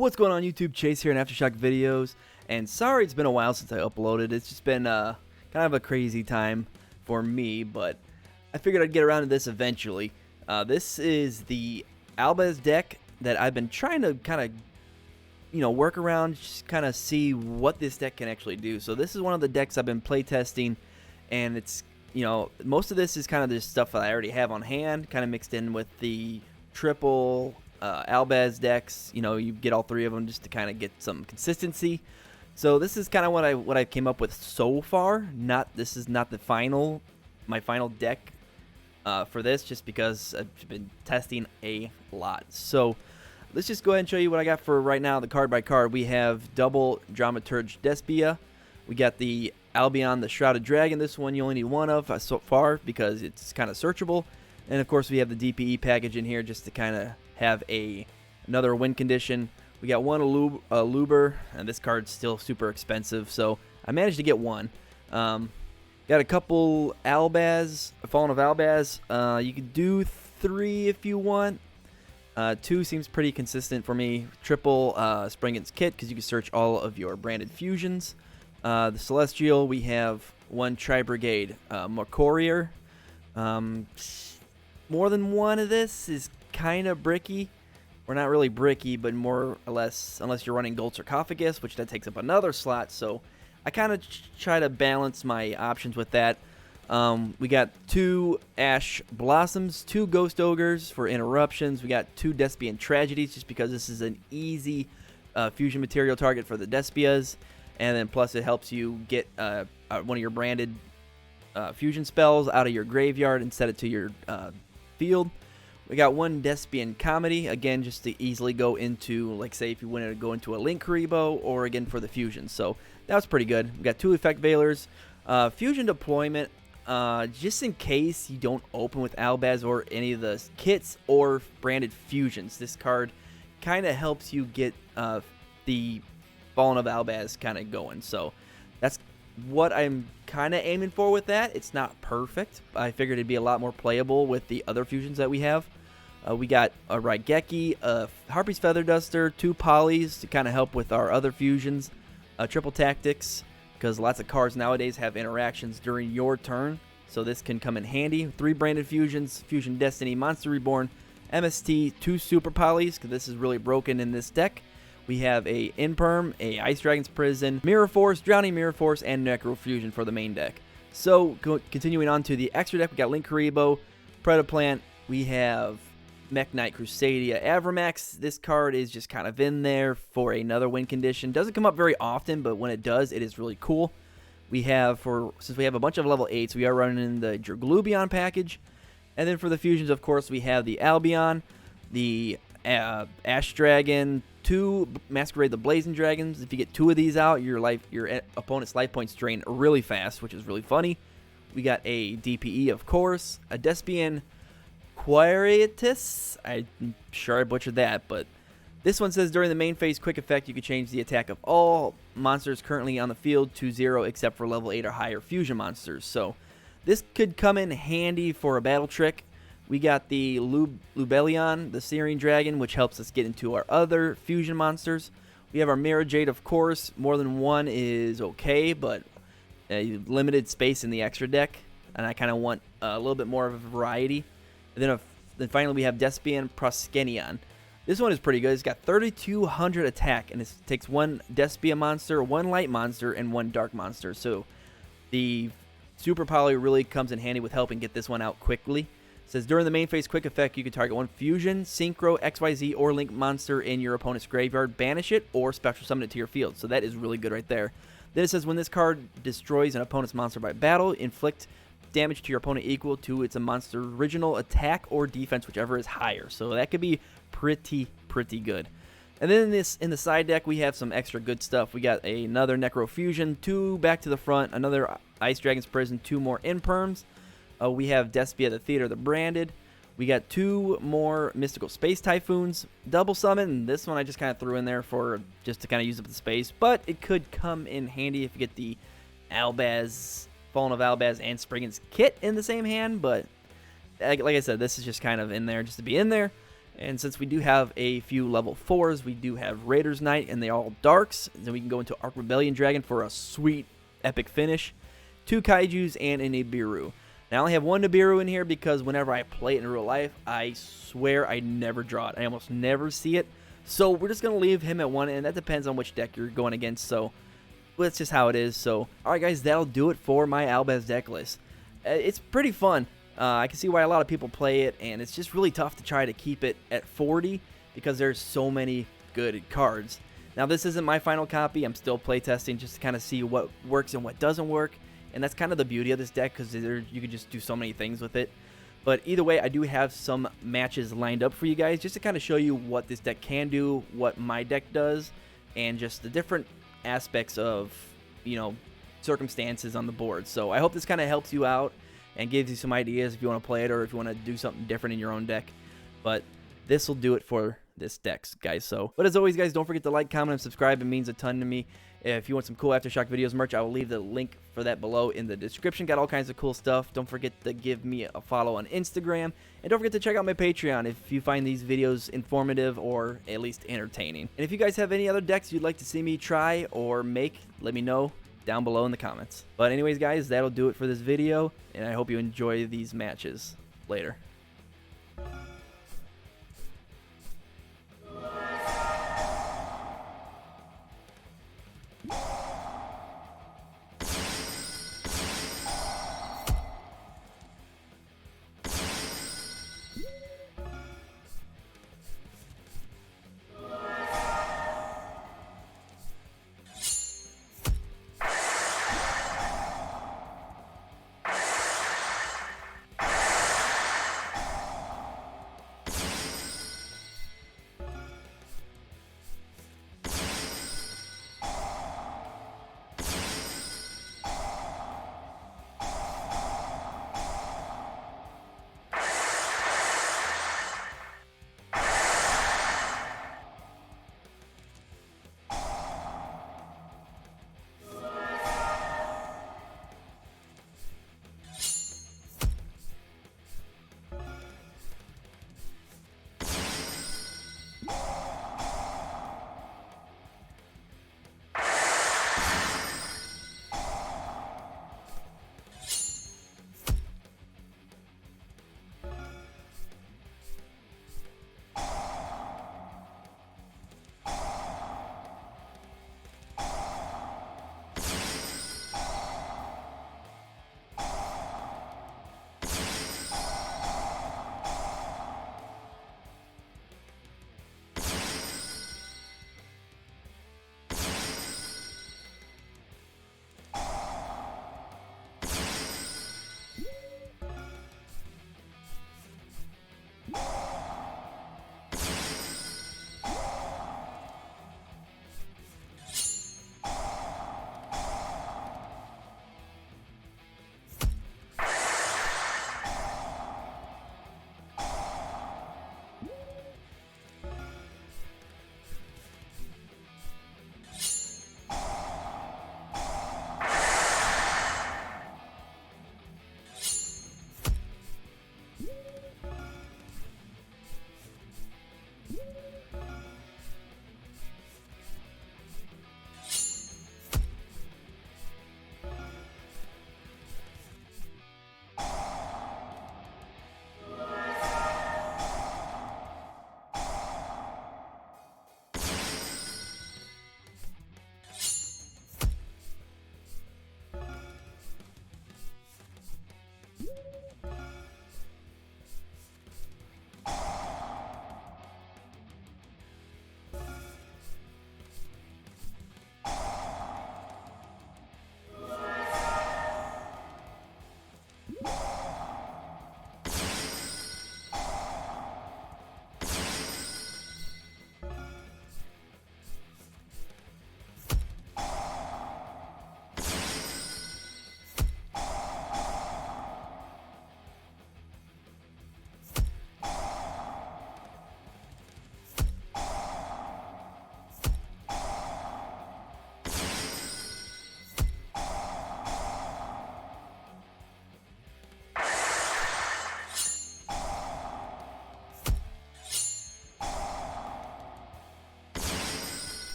What's going on YouTube? Chase here in Aftershock Videos, and sorry it's been a while since I uploaded. It's just been kind of a crazy time for me, but I figured I'd get around to this eventually. This is the Albaz deck that I've been trying to kind of, work around, just kind of see what this deck can actually do. So this is one of the decks I've been playtesting, and it's, most of this is kind of just stuff that I already have on hand, kind of mixed in with the triple Albaz decks. You get all three of them just to kind of get some consistency. So this is kind of what I came up with so far. This is not my final deck for this, just because I've been testing a lot. So let's just go ahead and show you what I got for right now. The card by card, we have double Dramaturge Despia. We got the Albion, the Shrouded Dragon. This one you only need one of so far because it's kind of searchable. And of course we have the DPE package in here just to kind of have another win condition. We got one Luber, and this card's still super expensive, so I managed to get one. Got a couple Albaz, Fallen of Albaz. You could do 3 if you want. 2 seems pretty consistent for me. Triple Sprengans Kit, because you can search all of your branded fusions. The Celestial, we have one Tri-Brigade Mercurier. More than one of this is kind of bricky, or not really bricky, but more or less, unless you're running Gold Sarcophagus, which that takes up another slot. So I kind of try to balance my options with that. We got 2 Ash Blossoms, 2 Ghost Ogres for interruptions. We got 2 Despian Tragedies, just because this is an easy fusion material target for the Despias, and then plus it helps you get one of your branded fusion spells out of your graveyard and set it to your field. We got 1 Despian Comedy, again, just to easily go into, like, say, if you wanted to go into a Link Karibo, or again for the fusion. So that was pretty good. We got 2 Effect Veilers. Fusion Deployment, just in case you don't open with Albaz or any of the kits or branded fusions. This card kind of helps you get the Fallen of Albaz kind of going. So that's what I'm kind of aiming for with that. It's not perfect. I figured it'd be a lot more playable with the other fusions that we have. We got a Raigeki, a Harpy's Feather Duster, 2 Polys to kind of help with our other fusions, Triple Tactics, because lots of cards nowadays have interactions during your turn, so this can come in handy. 3 branded fusions, Fusion Destiny, Monster Reborn, MST, 2 Super Polys, because this is really broken in this deck. We have a Imperm, a Ice Dragon's Prison, Mirror Force, Drowning Mirror Force, and Necro Fusion for the main deck. So, continuing on to the extra deck, we got Link Karibo, Predaplant, we have Mech Knight Crusadia Avramax. This card is just kind of in there for another win condition. Doesn't come up very often, but when it does, it is really cool. We have, since we have a bunch of level 8s, we are running the Draglubion package. And then for the fusions, of course, we have the Albion, the Ash Dragon, 2 Masquerade the Blazing Dragons. If you get 2 of these out, your opponent's life points drain really fast, which is really funny. We got a DPE, of course, a Despian Quietus. I'm sure I butchered that, but this one says during the main phase quick effect, you can change the attack of all monsters currently on the field to 0 except for level 8 or higher fusion monsters. So this could come in handy for a battle trick. We got the Lubellion, the Searing Dragon, which helps us get into our other fusion monsters. We have our Mirror Jade, of course. More than one is okay, but limited space in the extra deck, and I kind of want a little bit more of a variety. And then finally we have Despian Proskenion. This one is pretty good. It's got 3,200 attack, and it takes 1 Despia monster, 1 light monster, and 1 dark monster. So the Super Poly really comes in handy with helping get this one out quickly. It says during the main phase quick effect, you can target 1 Fusion, Synchro, XYZ, or Link monster in your opponent's graveyard, banish it, or special summon it to your field. So that is really good right there. Then it says when this card destroys an opponent's monster by battle, inflict damage to your opponent equal to its monster original attack or defense, whichever is higher. So that could be pretty good. And then in the side deck, we have some extra good stuff. We got another Necro Fusion, 2 back to the front, another Ice Dragon's Prison, 2 more Imperms. We have Despia the Theater, the branded. We got 2 more Mystical Space Typhoons, double summon. This one I just kind of threw in there for just to kind of use up the space, but it could come in handy if you get the Albaz, Fallen of Albaz, and Sprengans Kit in the same hand. But like I said, this is just kind of in there just to be in there. And since we do have a few level 4s, we do have Raiders Knight, and they're all darks. Then we can go into Arc Rebellion Dragon for a sweet epic finish. 2 Kaijus and a Nibiru. Now, I only have 1 Nibiru in here because whenever I play it in real life, I swear I never draw it. I almost never see it. So we're just going to leave him at 1, and that depends on which deck you're going against. So that's just how it is. So, alright guys, that'll do it for my Albaz deck list. It's pretty fun. I can see why a lot of people play it, and it's just really tough to try to keep it at 40 because there's so many good cards. Now, this isn't my final copy. I'm still playtesting just to kind of see what works and what doesn't work, and that's kind of the beauty of this deck because you can just do so many things with it. But either way, I do have some matches lined up for you guys just to kind of show you what this deck can do, what my deck does, and just the different aspects of, you know, circumstances on the board. So I hope this kind of helps you out and gives you some ideas if you want to play it or if you want to do something different in your own deck. But this will do it for this deck, guys. So, but as always, guys, don't forget to like, comment, and subscribe. It means a ton to me. If you want some cool Aftershock Videos merch, I will leave the link for that below in the description. Got all kinds of cool stuff. Don't forget to give me a follow on Instagram. And don't forget to check out my Patreon if you find these videos informative or at least entertaining. And if you guys have any other decks you'd like to see me try or make, let me know down below in the comments. But anyways, guys, that'll do it for this video, and I hope you enjoy these matches. Later.